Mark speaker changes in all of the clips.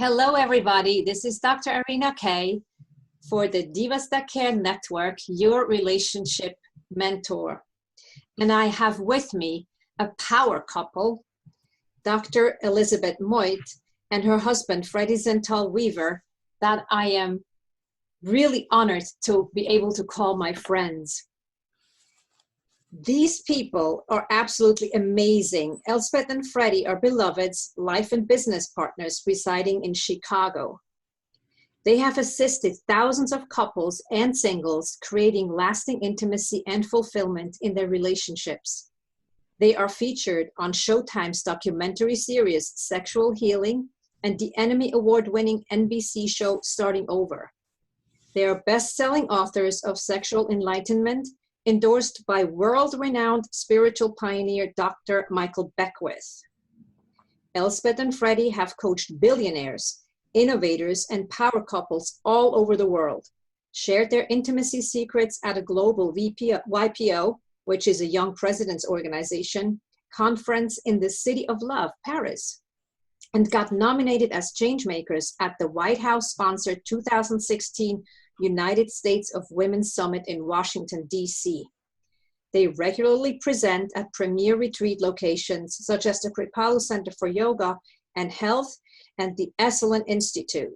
Speaker 1: Hello, everybody. This is Dr. Arena Kay for the Divas That Care Network, your relationship mentor. And I have with me a power couple, Dr. Elizabeth Moit and her husband, Freddie Zental Weaver, that I am really honored to be able to call my friends. These people are absolutely amazing. Elspeth and Freddie are beloveds, life and business partners residing in Chicago. They have assisted thousands of couples and singles creating lasting intimacy and fulfillment in their relationships. They are featured on Showtime's documentary series, Sexual Healing, and the Emmy Award-winning NBC show, Starting Over. They are best-selling authors of Sexual Enlightenment, endorsed by world-renowned spiritual pioneer Dr. Michael Beckwith. Elspeth and Freddie have coached billionaires, innovators, and power couples all over the world, shared their intimacy secrets at a global YPO, which is a Young Presidents Organization, conference in the City of Love, Paris, and got nominated as changemakers at the White House-sponsored 2016 United States of Women Summit in Washington, D.C. They regularly present at premier retreat locations such as the Kripalu Center for Yoga and Health and the Esalen Institute.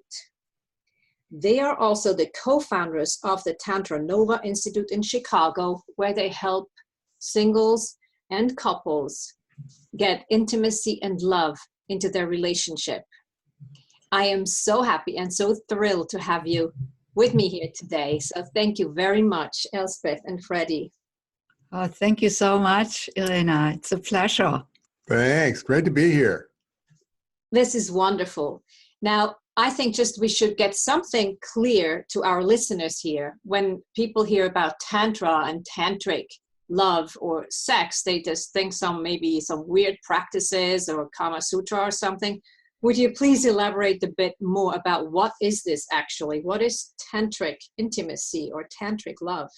Speaker 1: They are also the co-founders of the Tantra Nova Institute in Chicago, where they help singles and couples get intimacy and love into their relationship. I am so happy and so thrilled to have you with me here today. So thank you very much, Elspeth and Freddie.
Speaker 2: Oh, thank you so much, Elena. It's a pleasure.
Speaker 3: Thanks. Great to be here.
Speaker 1: This is wonderful. Now, I think just we should get something clear to our listeners here. When people hear about Tantra and Tantric love or sex, they just think maybe some weird practices or Kama Sutra or something. Would you please elaborate a bit more about what is this actually? What is tantric intimacy or tantric love?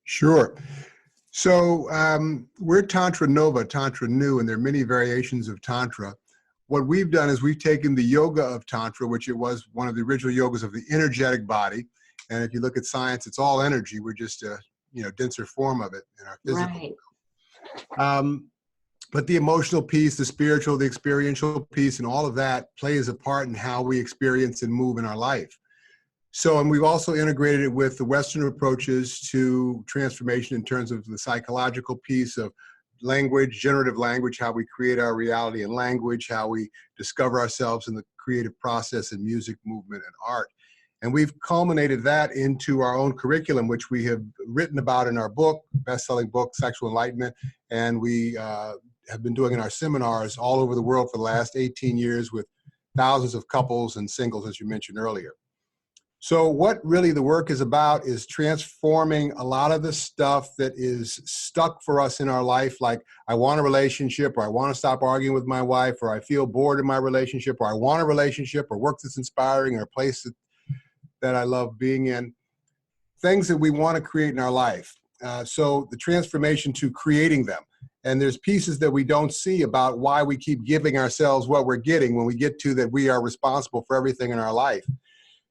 Speaker 3: Sure. So we're Tantra Nova, Tantra New, and there are many variations of Tantra. What we've done is we've taken the yoga of Tantra, which it was one of the original yogas of the energetic body. And if you look at science, it's all energy. We're just a denser form of it in our physical. Right. But the emotional piece, the spiritual, the experiential piece, and all of that plays a part in how we experience and move in our life. So, and we've also integrated it with the Western approaches to transformation in terms of the psychological piece of language, generative language, how we create our reality in language, how we discover ourselves in the creative process in music, movement, and art. And we've culminated that into our own curriculum, which we have written about in our book, best-selling book, Sexual Enlightenment, and we have been doing in our seminars all over the world for the last 18 years with thousands of couples and singles, as you mentioned earlier. So what really the work is about is transforming a lot of the stuff that is stuck for us in our life, like I want a relationship, or I want to stop arguing with my wife, or I feel bored in my relationship, or I want a relationship, or work that's inspiring, or a place that I love being in, things that we want to create in our life. So the transformation to creating them. And there's pieces that we don't see about why we keep giving ourselves what we're getting when we get to that we are responsible for everything in our life.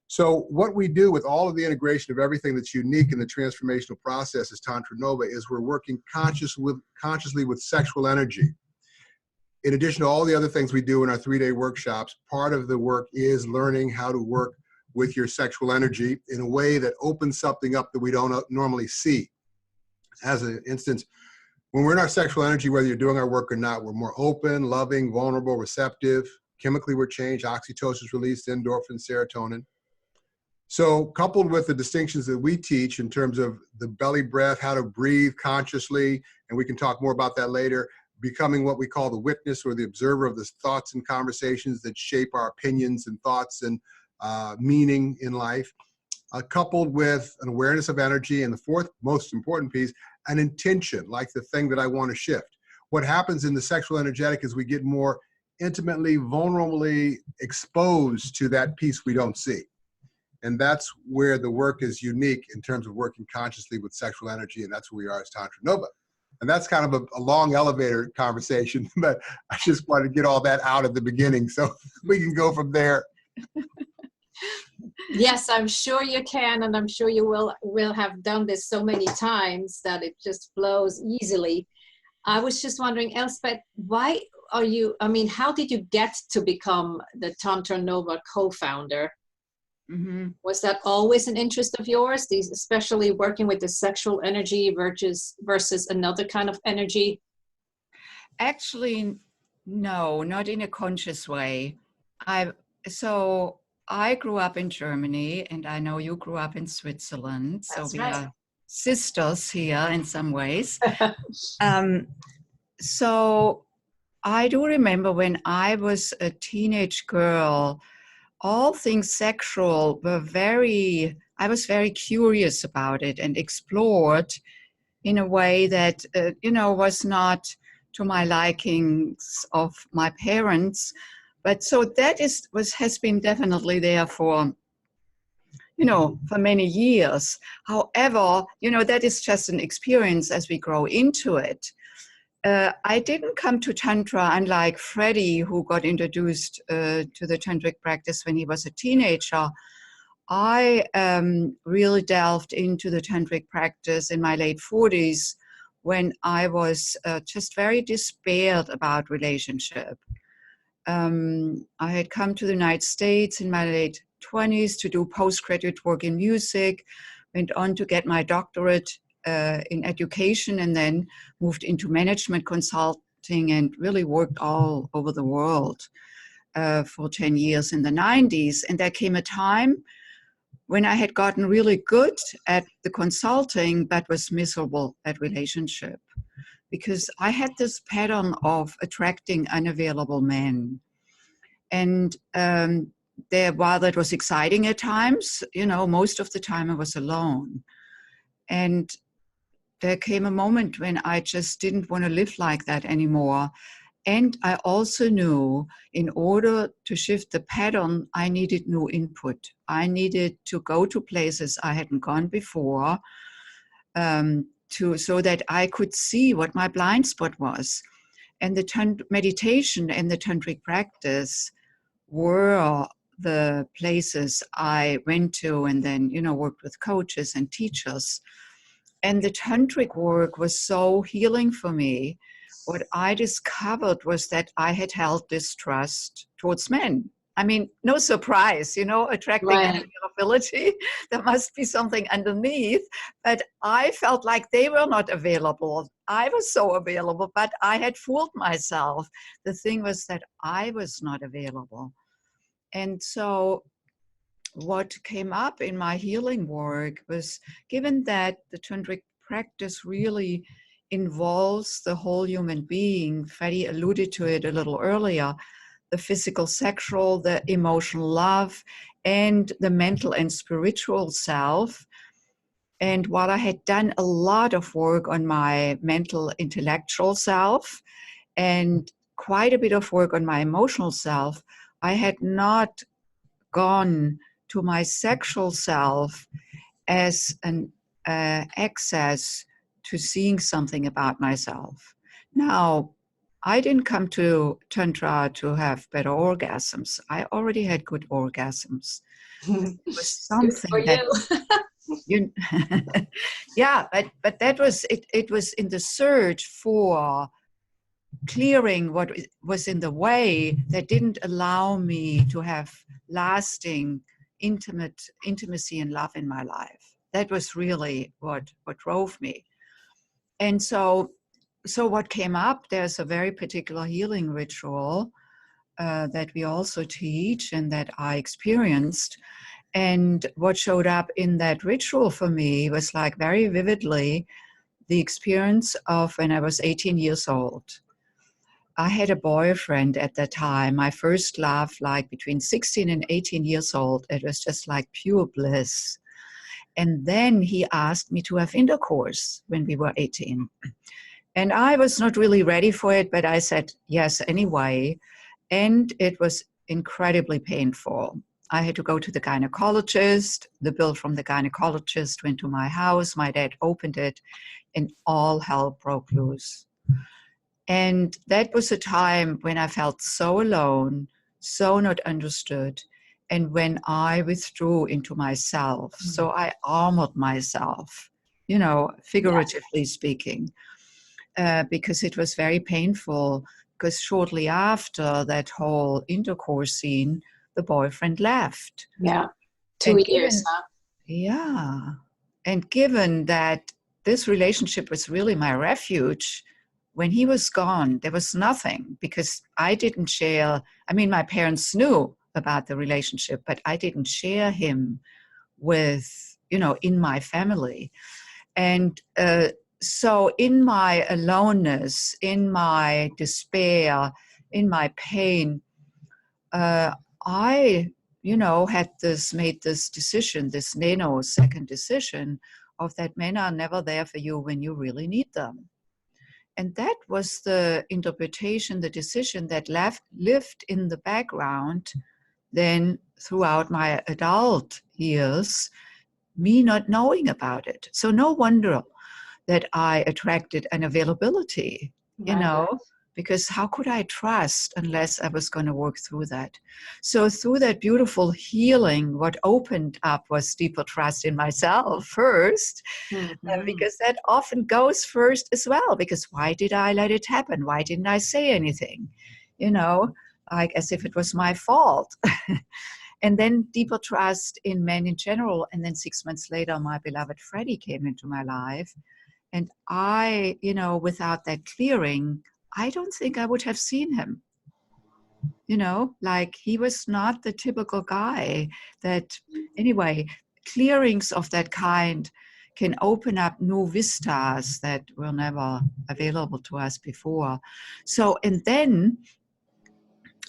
Speaker 3: So what we do with all of the integration of everything that's unique in the transformational process as Tantra Nova is we're working consciously with sexual energy. In addition to all the other things we do in our 3-day workshops, part of the work is learning how to work with your sexual energy in a way that opens something up that we don't normally see. As an instance, when we're in our sexual energy, whether you're doing our work or not, we're more open, loving, vulnerable, receptive. Chemically, we're changed. Oxytocin is released, endorphin, serotonin. So coupled with the distinctions that we teach in terms of the belly breath, how to breathe consciously, and we can talk more about that later, becoming what we call the witness or the observer of the thoughts and conversations that shape our opinions and thoughts and meaning in life, coupled with an awareness of energy, and the fourth most important piece, an intention, like the thing that I want to shift. What happens in the sexual energetic is we get more intimately, vulnerably exposed to that piece we don't see. And that's where the work is unique in terms of working consciously with sexual energy, and that's who we are as Tantra Nova. And that's kind of a long elevator conversation, but I just wanted to get all that out at the beginning so we can go from there.
Speaker 1: Yes, I'm sure you can, and I'm sure you will have done this so many times that it just flows easily. I was just wondering, Elspeth, why are you, I mean, how did you get to become the Tantra Nova co-founder?
Speaker 2: Mm-hmm.
Speaker 1: Was that always an interest of yours, these, especially working with the sexual energy versus another kind of energy?
Speaker 2: Actually, no, not in a conscious way. So I grew up in Germany, and I know you grew up in Switzerland. So
Speaker 1: That's
Speaker 2: we
Speaker 1: right.
Speaker 2: are sisters here in some ways. So I do remember when I was a teenage girl, all things sexual I was very curious about it and explored in a way that, was not to my likings of my parents. But so that has been definitely there for many years. However, that is just an experience as we grow into it. I didn't come to Tantra, unlike Freddie, who got introduced to the Tantric practice when he was a teenager. I really delved into the Tantric practice in my late 40s when I was just very despaired about relationship. I had come to the United States in my late 20s to do postgraduate work in music, went on to get my doctorate in education, and then moved into management consulting and really worked all over the world for 10 years in the 90s. And there came a time when I had gotten really good at the consulting, but was miserable at relationship, because I had this pattern of attracting unavailable men. And while that was exciting at times, most of the time I was alone. And there came a moment when I just didn't want to live like that anymore. And I also knew in order to shift the pattern, I needed new input. I needed to go to places I hadn't gone before, so that I could see what my blind spot was. And the meditation and the tantric practice were the places I went to, and then, worked with coaches and teachers. And the tantric work was so healing for me. What I discovered was that I had held distrust towards men. I mean, no surprise, attracting
Speaker 1: Right.
Speaker 2: availability. There must be something underneath. But I felt like they were not available. I was so available, but I had fooled myself. The thing was that I was not available. And so what came up in my healing work was, given that the tantric practice really involves the whole human being, Freddie alluded to it a little earlier, the physical, sexual, the emotional love, and the mental and spiritual self. And while I had done a lot of work on my mental, intellectual self and quite a bit of work on my emotional self, I had not gone to my sexual self as an access to seeing something about myself. Now, I didn't come to Tantra to have better orgasms. I already had good orgasms. It was
Speaker 1: Good for
Speaker 2: something that
Speaker 1: you.
Speaker 2: yeah, but that was it. It was in the search for clearing what was in the way that didn't allow me to have lasting intimacy and love in my life. That was really what drove me. And so what came up, there's a very particular healing ritual that we also teach and that I experienced. And what showed up in that ritual for me was like very vividly the experience of when I was 18 years old. I had a boyfriend at that time, my first love, like between 16 and 18 years old. It was just like pure bliss. And then he asked me to have intercourse when we were 18. And I was not really ready for it, but I said yes anyway. And it was incredibly painful. I had to go to the gynecologist. The bill from the gynecologist went to my house. My dad opened it, and all hell broke loose. And that was a time when I felt so alone, so not understood. And when I withdrew into myself, so I armored myself, figuratively speaking, because it was very painful, because shortly after that whole intercourse scene, the boyfriend left.
Speaker 1: Yeah.
Speaker 2: And
Speaker 1: 2 years, huh?
Speaker 2: Yeah. And given that this relationship was really my refuge, when he was gone, there was nothing, because I didn't share. I mean, my parents knew about the relationship, but I didn't share him with, in my family. And so in my aloneness, in my despair, in my pain, I, made this decision, this nanosecond decision of that men are never there for you when you really need them. And that was the interpretation, the decision that lived in the background then throughout my adult years, me not knowing about it. So no wonder that I attracted an availability,
Speaker 1: Right.
Speaker 2: because how could I trust unless I was going to work through that? So through that beautiful healing, what opened up was deeper trust in myself first, because that often goes first as well, because why did I let it happen? Why didn't I say anything? Like as if it was my fault. And then deeper trust in men in general. And then 6 months later, my beloved Freddie came into my life. And I, without that clearing, I don't think I would have seen him. Like he was not the typical guy that, anyway, clearings of that kind can open up new vistas that were never available to us before. So, and then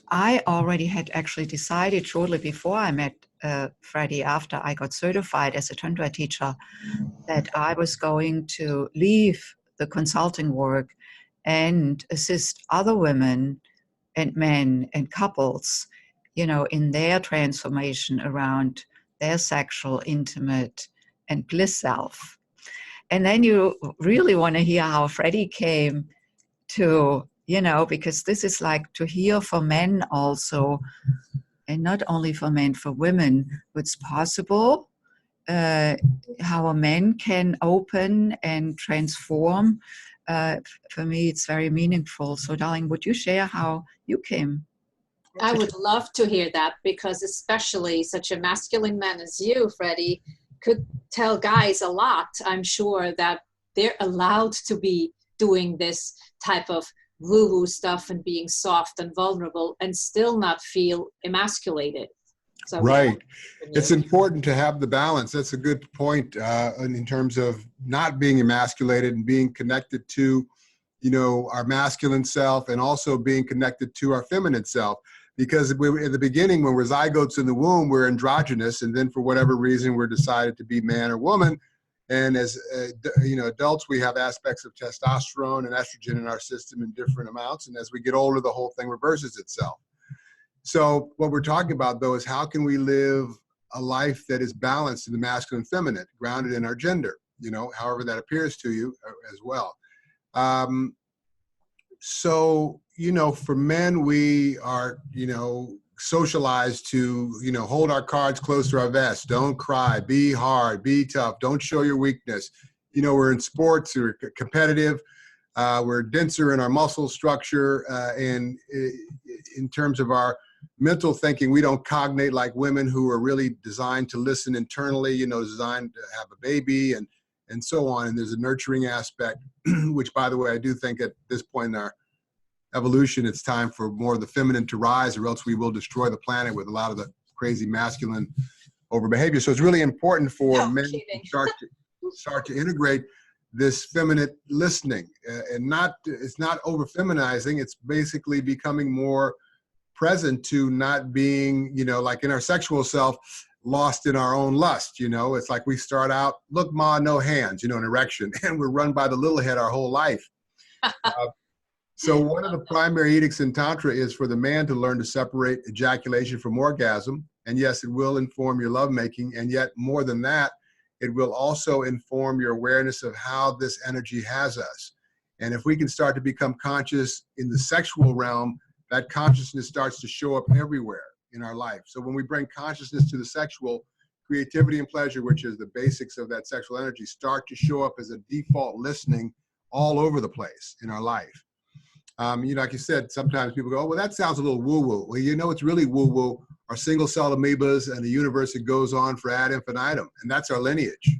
Speaker 2: I already had actually decided shortly before I met Freddie, after I got certified as a Tantra teacher, that I was going to leave the consulting work and assist other women and men and couples, in their transformation around their sexual, intimate, and bliss self. And then you really want to hear how Freddie came to, because this is like to hear for men also, and not only for men, for women, what's possible, how a man can open and transform. For me, it's very meaningful. So, darling, would you share how you came?
Speaker 1: I would love to hear that, because especially such a masculine man as you, Freddie, could tell guys a lot. I'm sure that they're allowed to be doing this type of woo-woo stuff and being soft and vulnerable and still not feel emasculated. So
Speaker 3: right. It's important to have the balance. That's a good point in terms of not being emasculated and being connected to, our masculine self, and also being connected to our feminine self. Because at the beginning, when we're zygotes in the womb, we're androgynous, and then for whatever reason, we're decided to be man or woman. And as adults, we have aspects of testosterone and estrogen in our system in different amounts. And as we get older, the whole thing reverses itself. So what we're talking about, though, is how can we live a life that is balanced in the masculine and feminine, grounded in our gender, however that appears to you as well. So, for men, we are, socialized to, hold our cards close to our vest. Don't cry, be hard, be tough. Don't show your weakness. We're in sports, we're competitive. We're denser in our muscle structure. And in terms of our mental thinking, we don't cognate like women who are really designed to listen internally, designed to have a baby and so on. And there's a nurturing aspect, which, by the way, I do think at this point in our evolution, it's time for more of the feminine to rise, or else we will destroy the planet with a lot of the crazy masculine overbehavior. So it's really important for men to start to integrate this feminine listening, and it's not over feminizing. It's basically becoming more present to not being, like in our sexual self, lost in our own lust. It's like we start out, look, ma, no hands, an erection, and we're run by the little head our whole life. So one of the primary edicts in Tantra is for the man to learn to separate ejaculation from orgasm. And yes, it will inform your lovemaking. And yet more than that, it will also inform your awareness of how this energy has us. And if we can start to become conscious in the sexual realm, that consciousness starts to show up everywhere, in our life. So when we bring consciousness to the sexual, creativity and pleasure, which is the basics of that sexual energy, start to show up as a default listening all over the place in our life. Like you said, sometimes people go, oh, well, that sounds a little woo-woo. Well, it's really woo-woo are single cell amoebas and the universe that goes on for ad infinitum, and that's our lineage.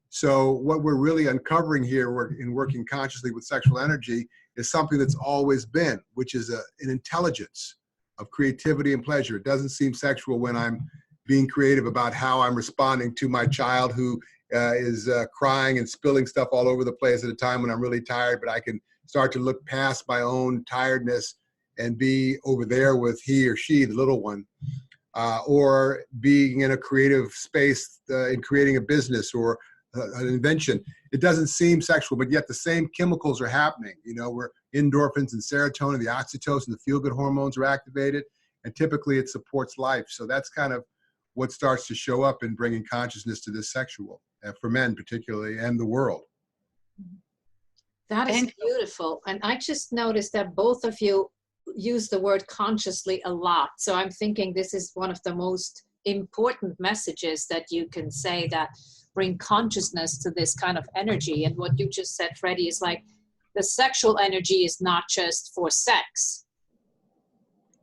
Speaker 3: So what we're really uncovering here in working consciously with sexual energy is something that's always been, which is an intelligence of creativity and pleasure. It doesn't seem sexual when I'm being creative about how I'm responding to my child who is crying and spilling stuff all over the place at a time when I'm really tired, but I can start to look past my own tiredness and be over there with he or she, the little one, or being in a creative space in creating a business or an invention. It doesn't seem sexual, but yet the same chemicals are happening. Where endorphins and serotonin, the oxytocin, the feel-good hormones are activated, and typically it supports life. So that's kind of what starts to show up in bringing consciousness to this sexual, for men particularly, and the world.
Speaker 1: That is beautiful. And I just noticed that both of you use the word consciously a lot. So I'm thinking this is one of the most important messages that you can say, that bring consciousness to this kind of energy. And what you just said, Freddie, is like the sexual energy is not just for sex.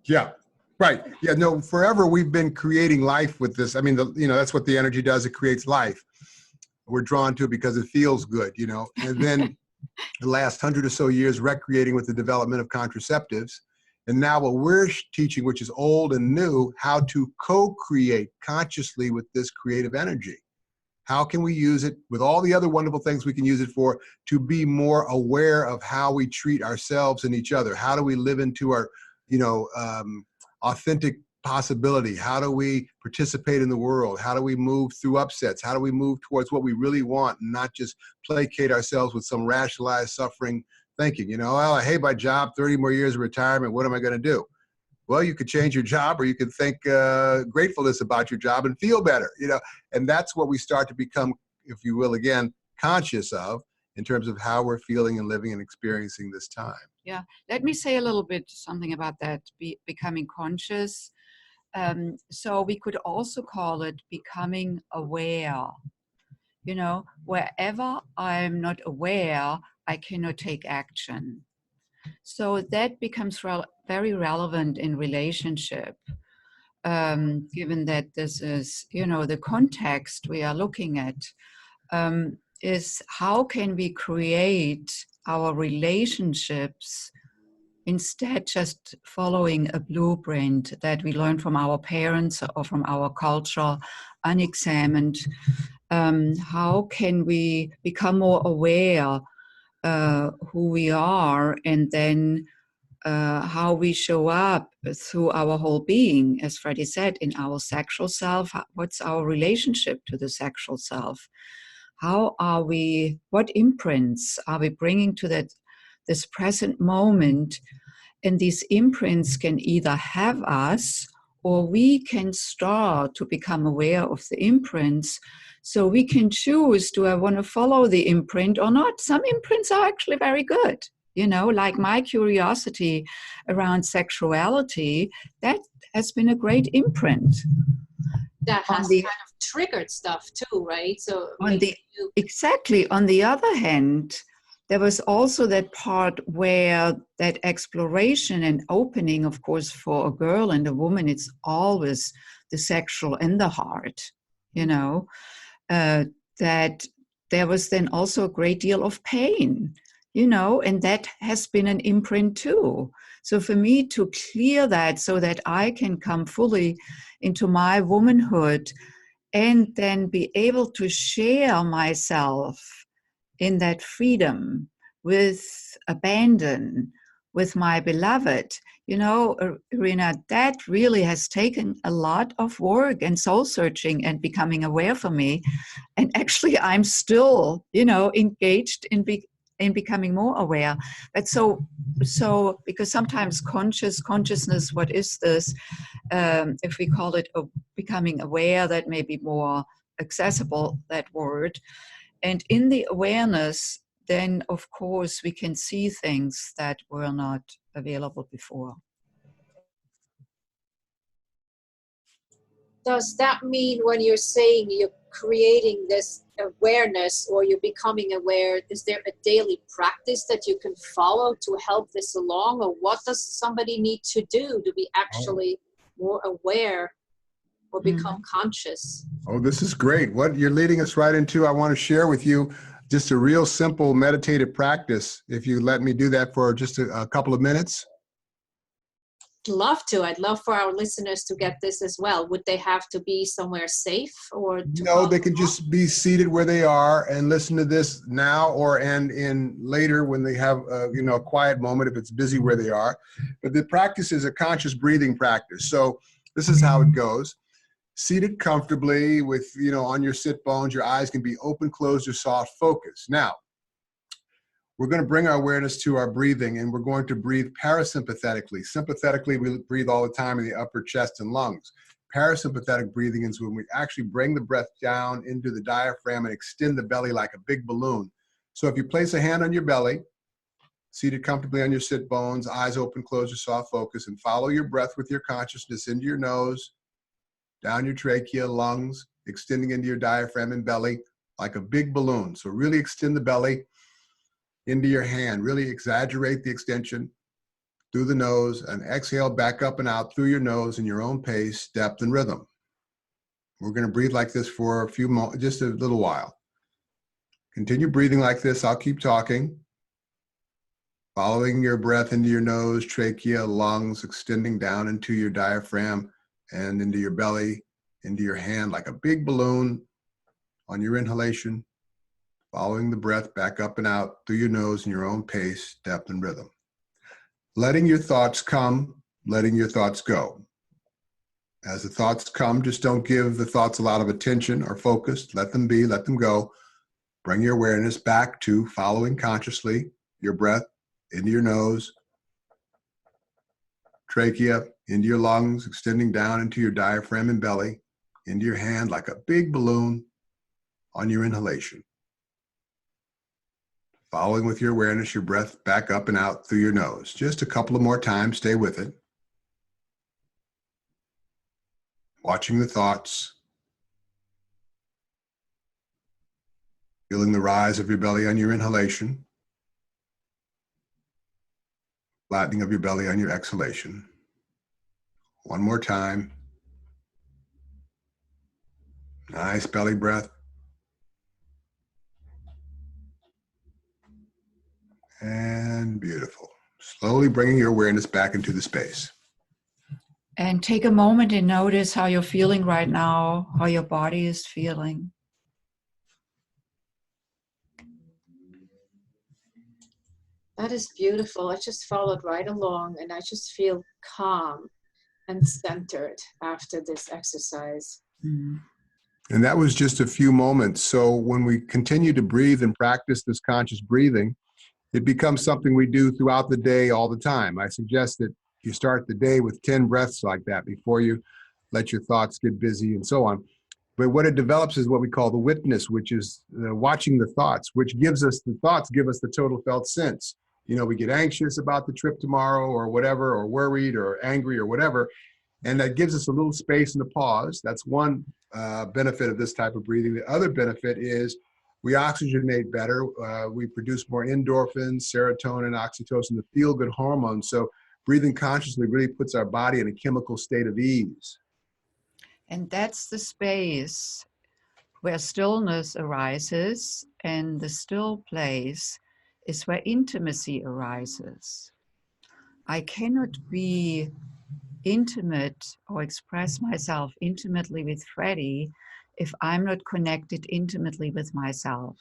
Speaker 3: Yeah, right. Yeah, no, forever we've been creating life with this. I mean, that's what the energy does. It creates life. We're drawn to it because it feels good, and then the last 100 or so years recreating with the development of contraceptives. And now what we're teaching, which is old and new, how to co-create consciously with this creative energy. How can we use it with all the other wonderful things we can use it for, to be more aware of how we treat ourselves and each other? How do we live into our, authentic possibility? How do we participate in the world? How do we move through upsets? How do we move towards what we really want and not just placate ourselves with some rationalized suffering thinking? Well, I hate my job, 30 more years of retirement, what am I going to do? Well, you could change your job, or you could think gratefulness about your job and feel better, and that's what we start to become, if you will, again, conscious of in terms of how we're feeling and living and experiencing this time.
Speaker 2: Yeah, let me say a little bit something about that, becoming conscious. So we could also call it becoming aware. Wherever I'm not aware, I cannot take action. So that becomes very relevant in relationship, given that this is, the context we are looking at, is how can we create our relationships instead just following a blueprint that we learned from our parents or from our culture unexamined. How can we become more aware who we are, and then how we show up through our whole being, as Freddie said, in our sexual self? What's our relationship to the sexual self? What imprints are we bringing to this present moment? And these imprints can either have us, or we can start to become aware of the imprints. So we can choose, do I want to follow the imprint or not? Some imprints are actually very good. Like my curiosity around sexuality, that has been a great imprint.
Speaker 1: That has kind of triggered stuff too, right? So
Speaker 2: exactly. On the other hand, there was also that part where that exploration and opening, of course, for a girl and a woman, it's always the sexual and the heart, that there was then also a great deal of pain, and that has been an imprint too. So for me to clear that so that I can come fully into my womanhood and then be able to share myself in that freedom with abandon, with my beloved, Irina, that really has taken a lot of work and soul searching and becoming aware for me. And actually I'm still, engaged in becoming more aware. But so because sometimes consciousness, what is this? If we call it becoming aware, that may be more accessible, that word. And in the awareness, then of course we can see things that were not available before.
Speaker 1: does that mean when you're saying you're creating this awareness or you're becoming aware, is there a daily practice that you can follow to help this along? Or what does somebody need to do to be actually more aware or become conscious?
Speaker 3: Oh, this is great. What you're leading us right into, I want to share with you just a real simple meditative practice. If you let me do that for just a couple of minutes.
Speaker 1: Love to. I'd love for our listeners to get this as well. Would they have to be somewhere safe or to
Speaker 3: No, they can just be seated where they are and listen to this now or and in later when they have a quiet moment if it's busy where they are. But the practice is a conscious breathing practice. So this is how it goes. Seated comfortably with, on your sit bones, your eyes can be open, closed, or soft focus. Now, we're going to bring our awareness to our breathing, and we're going to breathe parasympathetically. Sympathetically, we breathe all the time in the upper chest and lungs. Parasympathetic breathing is when we actually bring the breath down into the diaphragm and extend the belly like a big balloon. So if you place a hand on your belly, seated comfortably on your sit bones, eyes open, closed, or soft focus, and follow your breath with your consciousness into your nose, down your trachea, lungs, extending into your diaphragm and belly like a big balloon. So really extend the belly into your hand. Really exaggerate the extension through the nose and exhale back up and out through your nose in your own pace, depth, and rhythm. We're going to breathe like this for just a little while. Continue breathing like this. I'll keep talking. Following your breath into your nose, trachea, lungs, extending down into your diaphragm and into your belly, into your hand like a big balloon on your inhalation. Following the breath back up and out through your nose in your own pace, depth, and rhythm. Letting your thoughts come, letting your thoughts go. As the thoughts come, just don't give the thoughts a lot of attention or focus. Let them be, let them go. Bring your awareness back to following consciously your breath into your nose, trachea, into your lungs, extending down into your diaphragm and belly, into your hand like a big balloon on your inhalation. Following with your awareness, your breath back up and out through your nose. Just a couple of more times, stay with it. Watching the thoughts. Feeling the rise of your belly on your inhalation. Flattening of your belly on your exhalation. One more time. Nice belly breath. And beautiful. Slowly bringing your awareness back into the space.
Speaker 2: And take a moment and notice how you're feeling right now, how your body is feeling.
Speaker 1: That is beautiful. I just followed right along and I just feel calm and centered after this exercise.
Speaker 2: Mm.
Speaker 3: And that was just a few moments. So when we continue to breathe and practice this conscious breathing, it becomes something we do throughout the day all the time. I suggest that you start the day with 10 breaths like that before you let your thoughts get busy and so on. But what it develops is what we call the witness, which is watching the thoughts, which gives us the thoughts, give us the total felt sense. We get anxious about the trip tomorrow or whatever, or worried or angry or whatever. And that gives us a little space and a pause. That's one benefit of this type of breathing. The other benefit is we oxygenate better. We produce more endorphins, serotonin, oxytocin, the feel-good hormones. So breathing consciously really puts our body in a chemical state of ease.
Speaker 2: And that's the space where stillness arises, and the still place is where intimacy arises. I cannot be intimate or express myself intimately with Freddie if I'm not connected intimately with myself.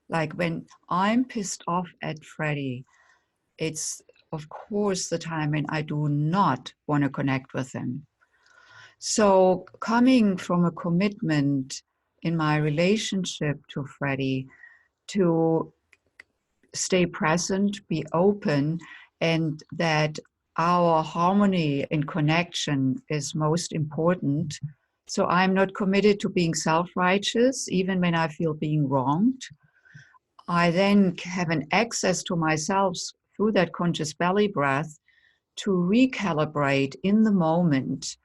Speaker 2: Like when I'm pissed off at Freddie, it's of course the time when I do not want to connect with him. So coming from a commitment in my relationship to Freddie to stay present, be open, and that our harmony and connection is most important. So I'm not committed to being self-righteous, even when I feel being wronged. I then have an access to myself through that conscious belly breath to recalibrate in the moment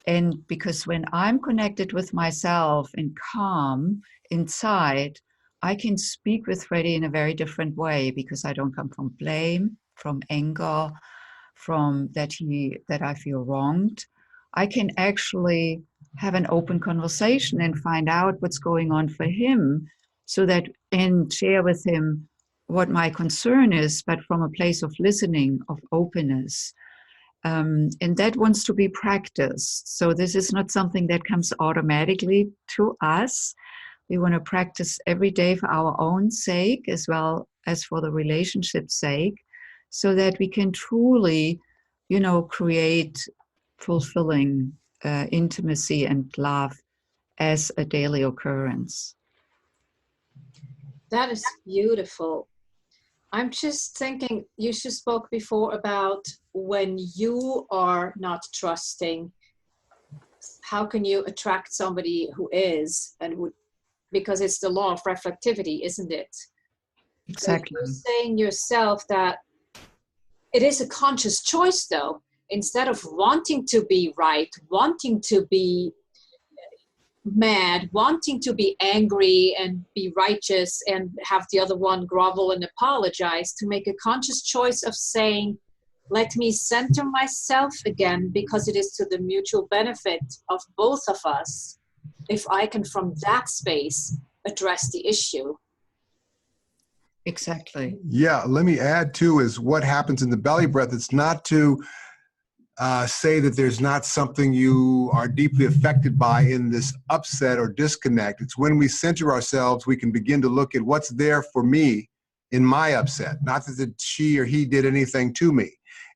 Speaker 2: And because when I'm connected with myself and calm inside, I can speak with Freddie in a very different way, because I don't come from blame, from anger, from that I feel wronged. I can actually have an open conversation and find out what's going on for him, so that, and share with him what my concern is, but from a place of listening, of openness. And that wants to be practiced. So this is not something that comes automatically to us. We want to practice every day for our own sake, as well as for the relationship's sake, so that we can truly, create fulfilling intimacy and love as a daily occurrence.
Speaker 1: That is beautiful. I'm just thinking, you just spoke before about when you are not trusting, how can you attract somebody who is, and would, because it's the law of reflectivity, isn't it?
Speaker 2: Exactly.
Speaker 1: So you're saying yourself that it is a conscious choice, though. Instead of wanting to be right, wanting to be mad, wanting to be angry and be righteous and have the other one grovel and apologize, to make a conscious choice of saying, let me center myself again, because it is to the mutual benefit of both of us if I can, from that space, address the issue.
Speaker 2: Exactly.
Speaker 3: Yeah, let me add too, is what happens in the belly breath. It's not to say that there's not something you are deeply affected by in this upset or disconnect. It's when we center ourselves, we can begin to look at what's there for me in my upset, not that she or he did anything to me.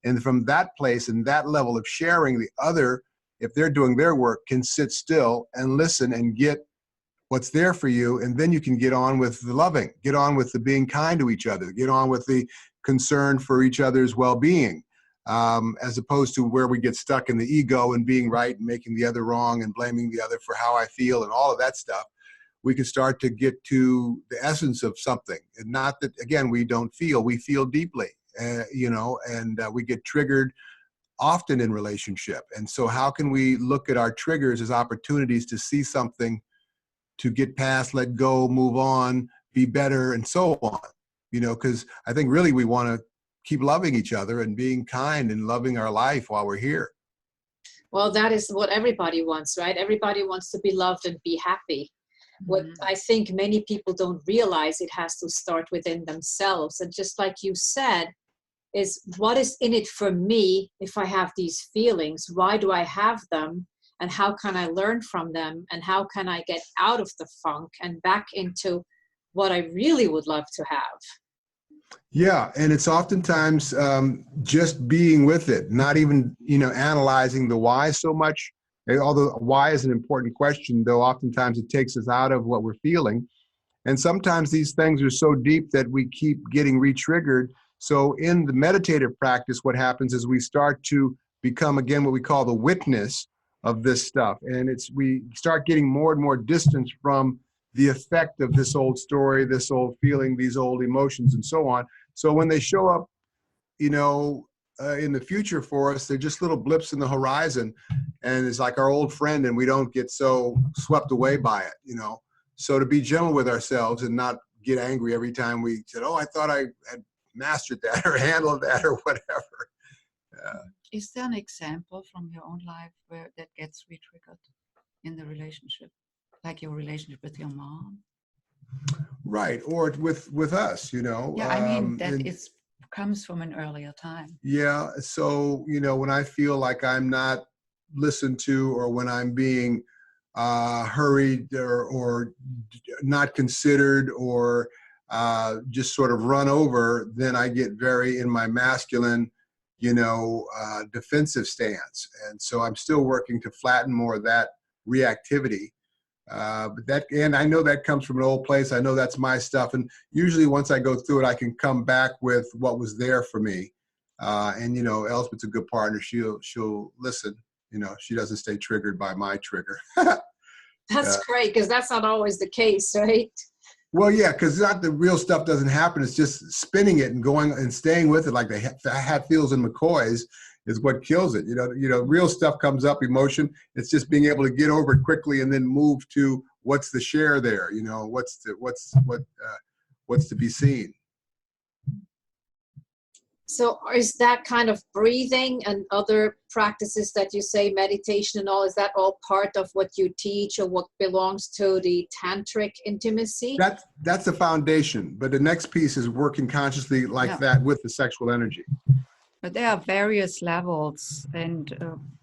Speaker 3: And from that place and that level of sharing, the other, if they're doing their work, can sit still and listen and get what's there for you. And then you can get on with the loving, get on with the being kind to each other, get on with the concern for each other's well-being. As opposed to where we get stuck in the ego and being right and making the other wrong and blaming the other for how I feel and all of that stuff. We can start to get to the essence of something. And not that, again, we don't feel, we feel deeply, and we get triggered often in relationship. And so how can we look at our triggers as opportunities to see something, to get past, let go, move on, be better, and so on? Because I think really we want to keep loving each other and being kind and loving our life while we're here.
Speaker 1: Well, that is what everybody wants, right? Everybody wants to be loved and be happy. What I think many people don't realize, it has to start within themselves. And just like you said, is what is in it for me if I have these feelings? Why do I have them? And how can I learn from them? And how can I get out of the funk and back into what I really would love to have?
Speaker 3: Yeah, and it's oftentimes just being with it, not even, analyzing the why so much. Although why is an important question, though oftentimes it takes us out of what we're feeling. And sometimes these things are so deep that we keep getting re-triggered. So in the meditative practice, what happens is we start to become, again, what we call the witness of this stuff. And we start getting more and more distance from the effect of this old story, this old feeling, these old emotions, and so on. So when they show up, in the future for us, they're just little blips in the horizon, and it's like our old friend, and we don't get so swept away by it, So to be gentle with ourselves and not get angry every time we said, oh, I thought I had mastered that or handled that or whatever.
Speaker 2: Is there an example from your own life where that gets re-triggered in the relationship? Like your relationship with your mom?
Speaker 3: Right, or with us,
Speaker 2: Yeah, I mean, that comes from an earlier time.
Speaker 3: Yeah, so, when I feel like I'm not listened to, or when I'm being hurried or not considered, or just sort of run over, then I get very in my masculine, defensive stance. And so I'm still working to flatten more of that reactivity. And I know that comes from an old place. I know that's my stuff. And usually once I go through it, I can come back with what was there for me. And Elspeth's a good partner. She'll listen. She doesn't stay triggered by my trigger.
Speaker 1: That's great, because that's not always the case, right?
Speaker 3: Well, yeah, because not the real stuff doesn't happen. It's just spinning it and going and staying with it, like the Hatfields and McCoys. is what kills it. Real stuff comes up, emotion. It's just being able to get over it quickly and then move to what's the share there. What's to be seen.
Speaker 1: So is that kind of breathing and other practices that you say, meditation and all, is that all part of what you teach or what belongs to the tantric intimacy?
Speaker 3: That's the foundation. But the next piece is working consciously like that with the sexual energy.
Speaker 2: But there are various levels, and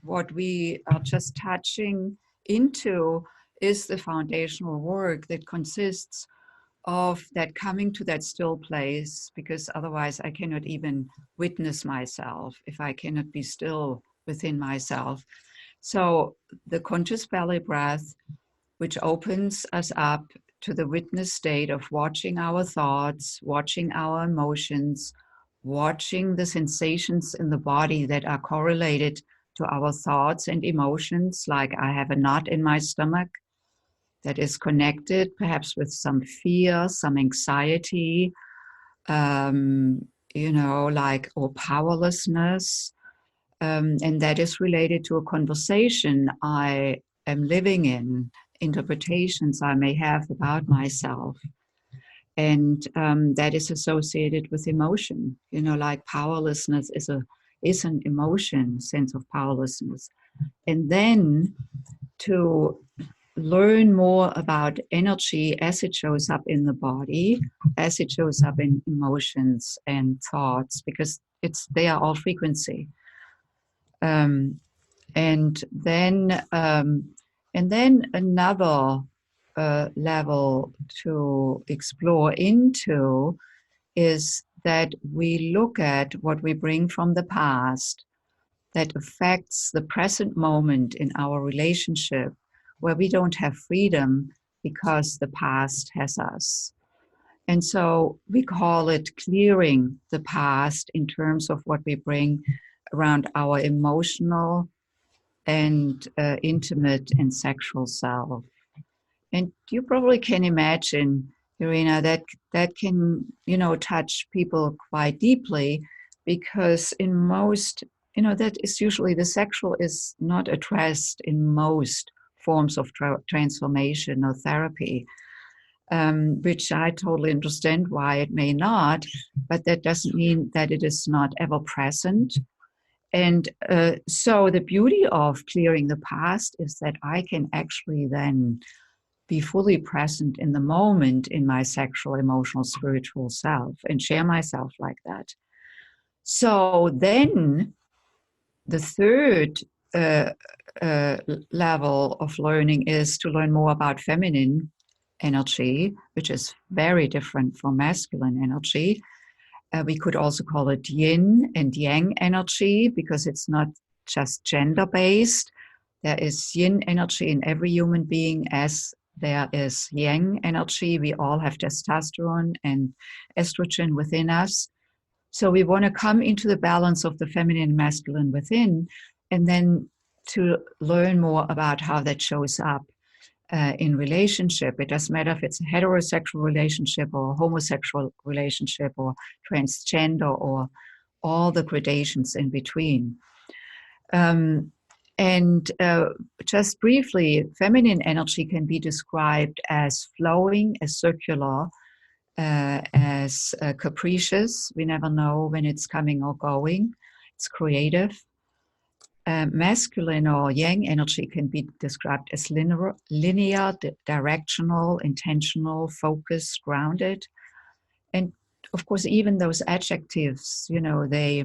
Speaker 2: what we are just touching into is the foundational work that consists of that coming to that still place, because otherwise I cannot even witness myself if I cannot be still within myself. So the conscious belly breath, which opens us up to the witness state of watching our thoughts, watching our emotions, watching the sensations in the body that are correlated to our thoughts and emotions, like I have a knot in my stomach that is connected perhaps with some fear, some anxiety, or powerlessness. And that is related to a conversation I am living in, interpretations I may have about myself. And that is associated with emotion. Like powerlessness is an emotion, sense of powerlessness. And then to learn more about energy as it shows up in the body, as it shows up in emotions and thoughts, because they are all frequency. And then another level to explore into is that we look at what we bring from the past that affects the present moment in our relationship, where we don't have freedom because the past has us. And so we call it clearing the past in terms of what we bring around our emotional and intimate and sexual self. And you probably can imagine, Irina, that can, touch people quite deeply, because in most, that is usually the sexual is not addressed in most forms of transformation or therapy, which I totally understand why it may not, but that doesn't mean that it is not ever present. And so the beauty of clearing the past is that I can actually then be fully present in the moment in my sexual, emotional, spiritual self and share myself like that. So then the third level of learning is to learn more about feminine energy, which is very different from masculine energy. We could also call it yin and yang energy, because it's not just gender-based. There is yin energy in every human being as there is yang energy. We all have testosterone and estrogen within us. So we want to come into the balance of the feminine and masculine within, and then to learn more about how that shows up in relationship. It doesn't matter if it's a heterosexual relationship or a homosexual relationship or transgender or all the gradations in between. Just briefly, feminine energy can be described as flowing, as circular, as capricious. We never know when it's coming or going. It's creative. Masculine or yang energy can be described as linear, directional, intentional, focused, grounded. And of course, even those adjectives, they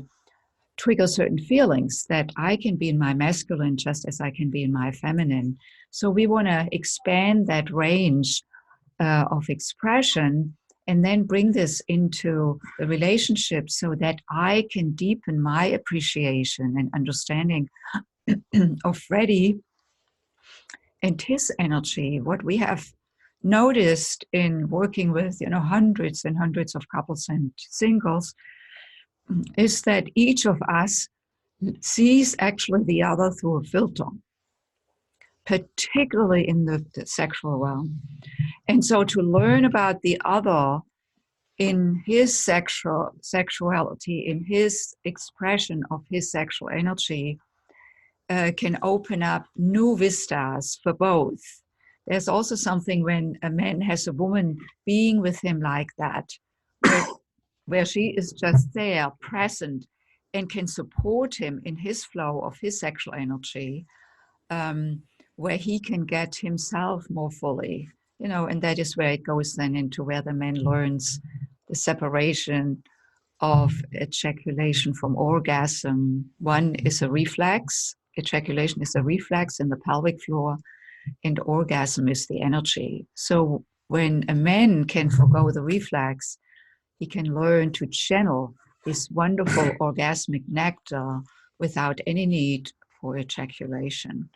Speaker 2: trigger certain feelings that I can be in my masculine just as I can be in my feminine. So we want to expand that range of expression and then bring this into the relationship so that I can deepen my appreciation and understanding of Freddie and his energy. What we have noticed in working with hundreds and hundreds of couples and singles is that each of us sees actually the other through a filter, particularly in the sexual realm. And so to learn about the other in his sexuality, in his expression of his sexual energy, can open up new vistas for both. There's also something when a man has a woman being with him like that, where she is just there, present, and can support him in his flow of his sexual energy, where he can get himself more fully, and that is where it goes then into where the man learns the separation of ejaculation from orgasm. One is a reflex. Ejaculation is a reflex in the pelvic floor, and orgasm is the energy. So when a man can forgo the reflex, he can learn to channel this wonderful orgasmic nectar without any need for ejaculation.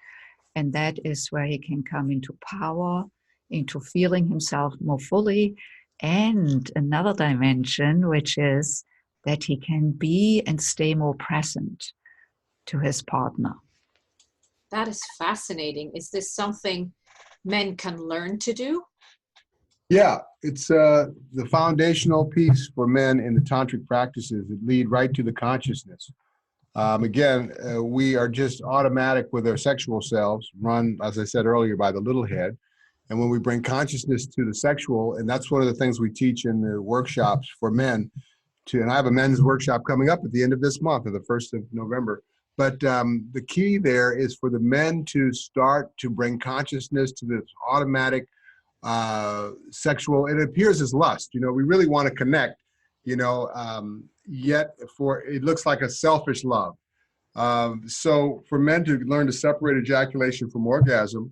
Speaker 2: And that is where he can come into power, into feeling himself more fully. And another dimension, which is that he can be and stay more present to his partner.
Speaker 1: That is fascinating. Is this something men can learn to do?
Speaker 3: Yeah, it's the foundational piece for men in the tantric practices that lead right to the consciousness. Again, we are just automatic with our sexual selves, run, as I said earlier, by the little head. And when we bring consciousness to the sexual, and that's one of the things we teach in the workshops for men, and I have a men's workshop coming up at the end of this month, or the 1st of November. But the key there is for the men to start to bring consciousness to this automatic sexual, it appears as lust. We really want to connect, yet it looks like a selfish love. So for men to learn to separate ejaculation from orgasm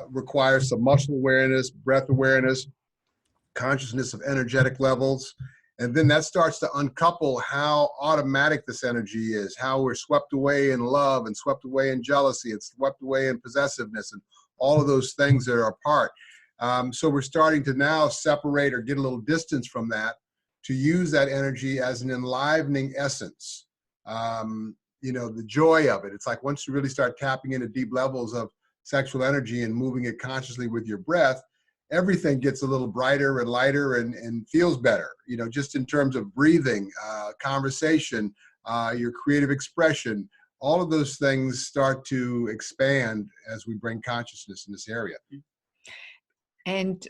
Speaker 3: requires some muscle awareness, breath awareness, consciousness of energetic levels. And then that starts to uncouple how automatic this energy is, how we're swept away in love and swept away in jealousy and swept away in possessiveness and all of those things that are a part. So we're starting to now separate or get a little distance from that to use that energy as an enlivening essence. The joy of it. It's like once you really start tapping into deep levels of sexual energy and moving it consciously with your breath, everything gets a little brighter and lighter and feels better, just in terms of breathing, conversation, your creative expression. All of those things start to expand as we bring consciousness in this area.
Speaker 2: And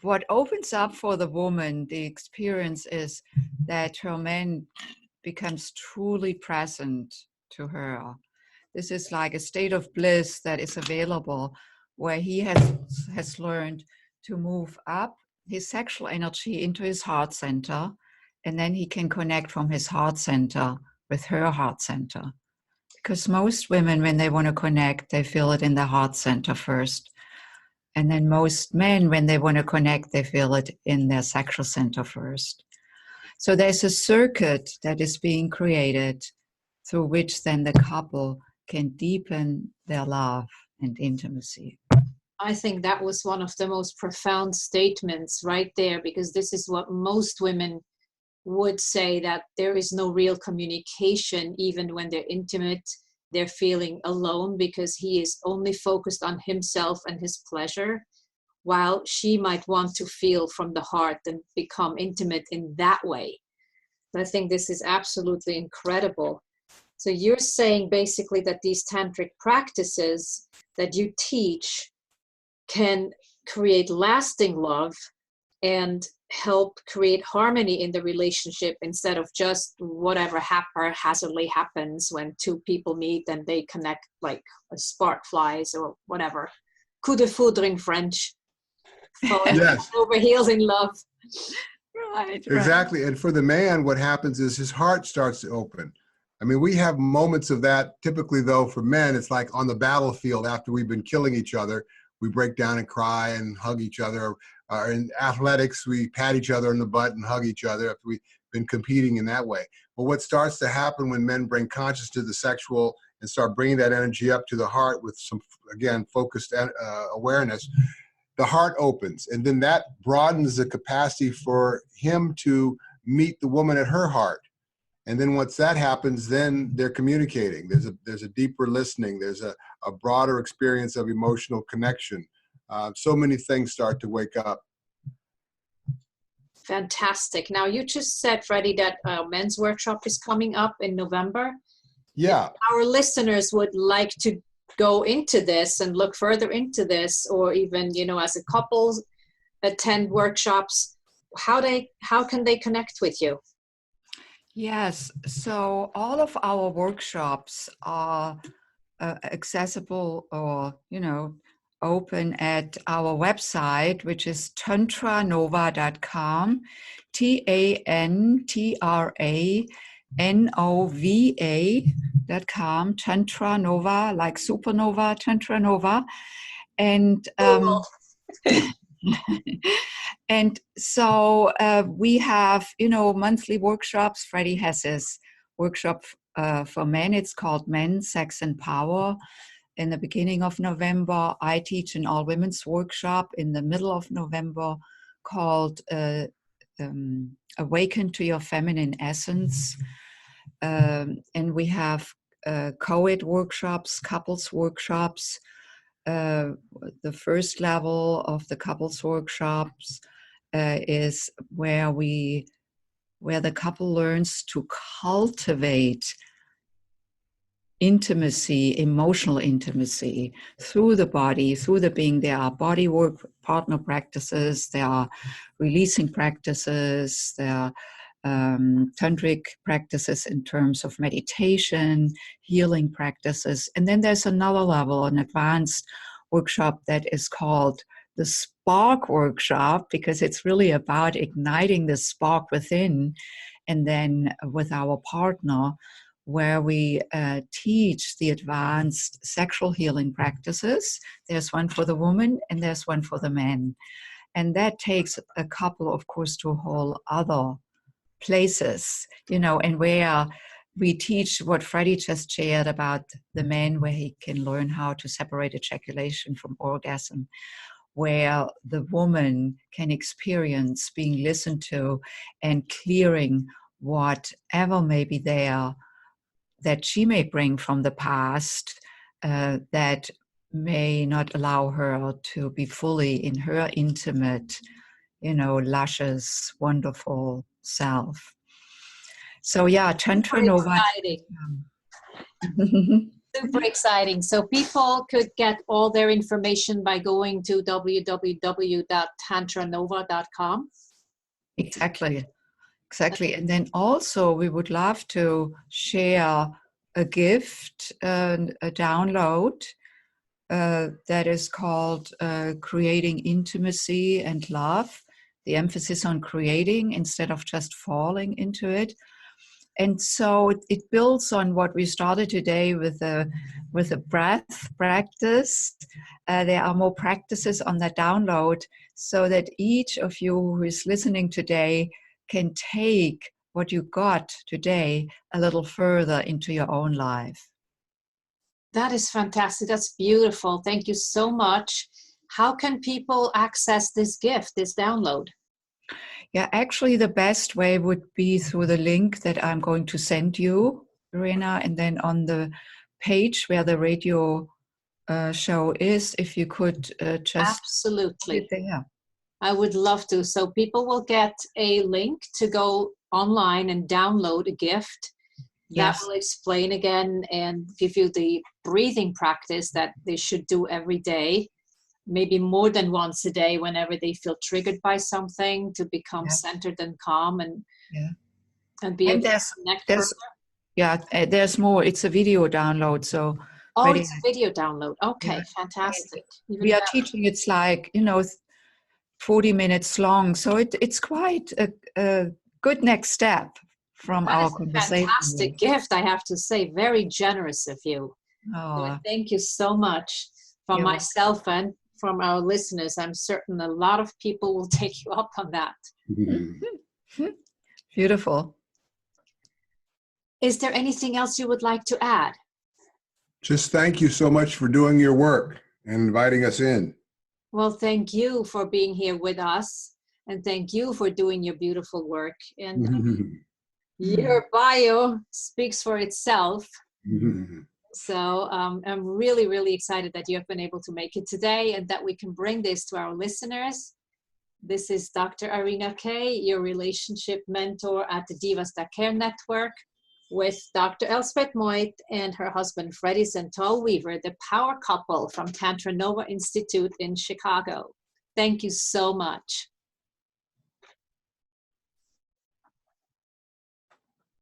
Speaker 2: what opens up for the woman, the experience is that her man becomes truly present to her. This is like a state of bliss that is available where he has learned to move up his sexual energy into his heart center, and then he can connect from his heart center with her heart center. Because most women, when they want to connect, they feel it in their heart center first. And then most men, when they want to connect, they feel it in their sexual center first. So there's a circuit that is being created through which then the couple can deepen their love and intimacy.
Speaker 1: I think that was one of the most profound statements right there, because this is what most women would say, that there is no real communication. Even when they're intimate, they're feeling alone because he is only focused on himself and his pleasure, while she might want to feel from the heart and become intimate in that way. I think this is absolutely incredible. So you're saying basically that these tantric practices that you teach can create lasting love and help create harmony in the relationship, instead of just whatever haphazardly happens when two people meet and they connect like a spark flies or whatever. Coup de foudre in French. Falling over heels in love.
Speaker 2: Right.
Speaker 3: Exactly. And for the man, what happens is his heart starts to open. I mean, we have moments of that. Typically, though, for men, it's like on the battlefield after we've been killing each other. We break down and cry and hug each other. In athletics, we pat each other on the butt and hug each other after we've been competing in that way. But what starts to happen when men bring consciousness to the sexual and start bringing that energy up to the heart with some, again, focused awareness, the heart opens. And then that broadens the capacity for him to meet the woman at her heart. And then once that happens, then they're communicating. There's a deeper listening. There's a broader experience of emotional connection. So many things start to wake up.
Speaker 1: Fantastic. Now, you just said, Freddie, that men's workshop is coming up in November.
Speaker 3: Yeah.
Speaker 1: If our listeners would like to go into this and look further into this, or even, you know, as a couple attend workshops, how can they connect with you?
Speaker 2: Yes, so all of our workshops are accessible, or, you know, open at our website, which is tantranova.com, TANTRANOVA.com, Tantra Nova, like supernova, Tantra Nova. And and so we have, you know, monthly workshops. Freddie has his workshop for men. It's called Men, Sex, and Power. In the beginning of November, I teach an all-women's workshop in the middle of November called Awaken to Your Feminine Essence. And we have co-ed workshops, couples workshops. The first level of the couples workshops is where the couple learns to cultivate intimacy, emotional intimacy through the body, through the being. There are body work partner practices, there are releasing practices, there are tantric practices in terms of meditation, healing practices. And then there's another level, an advanced workshop that is called the Spark Workshop, because it's really about igniting the spark within, and then with our partner, where we teach the advanced sexual healing practices. There's one for the woman and there's one for the men. And that takes a couple, of course, to whole other places, you know, and where we teach what Freddie just shared about the men, where he can learn how to separate ejaculation from orgasm, where the woman can experience being listened to and clearing whatever may be there that she may bring from the past that may not allow her to be fully in her intimate, you know, luscious, wonderful self. So yeah, Tantra Nova.
Speaker 1: Super exciting. So people could get all their information by going to www.tantranova.com.
Speaker 2: Exactly. And then also we would love to share a gift, a download that is called Creating Intimacy and Love. The emphasis on creating instead of just falling into it. And so it builds on what we started today with a breath practice. There are more practices on that download, so that each of you who is listening today can take what you got today a little further into your own life.
Speaker 1: That is fantastic. That's beautiful. Thank you so much. How can people access this gift, this download?
Speaker 2: Yeah, actually the best way would be through the link that I'm going to send you, Verena, and then on the page where the radio show is, if you could just...
Speaker 1: Absolutely.
Speaker 2: Yeah.
Speaker 1: I would love to. So people will get a link to go online and download a gift that will explain again and give you the breathing practice that they should do every day, maybe more than once a day, whenever they feel triggered by something, to become centered and calm and be able to connect further.
Speaker 2: Yeah, there's more. It's a video download. So
Speaker 1: it's a video download. Okay, fantastic.
Speaker 2: We are teaching, it's like, 40 minutes long. So it's quite a good next step from our conversation.
Speaker 1: Fantastic gift, I have to say. Very generous of you. So thank you so much. For myself and from our listeners, I'm certain a lot of people will take you up on that.
Speaker 2: Beautiful.
Speaker 1: Is there anything else you would like to add?
Speaker 3: Just thank you so much for doing your work and inviting us in.
Speaker 1: Well, thank you for being here with us, and thank you for doing your beautiful work. And your bio speaks for itself. So I'm really, really excited that you have been able to make it today, and that we can bring this to our listeners. This is Dr. Irina Kay, your relationship mentor at the Divas That Care Network, with Dr. Elspeth Moit and her husband Freddie Santal Weaver, the power couple from Tantra Nova Institute in Chicago. Thank you so much.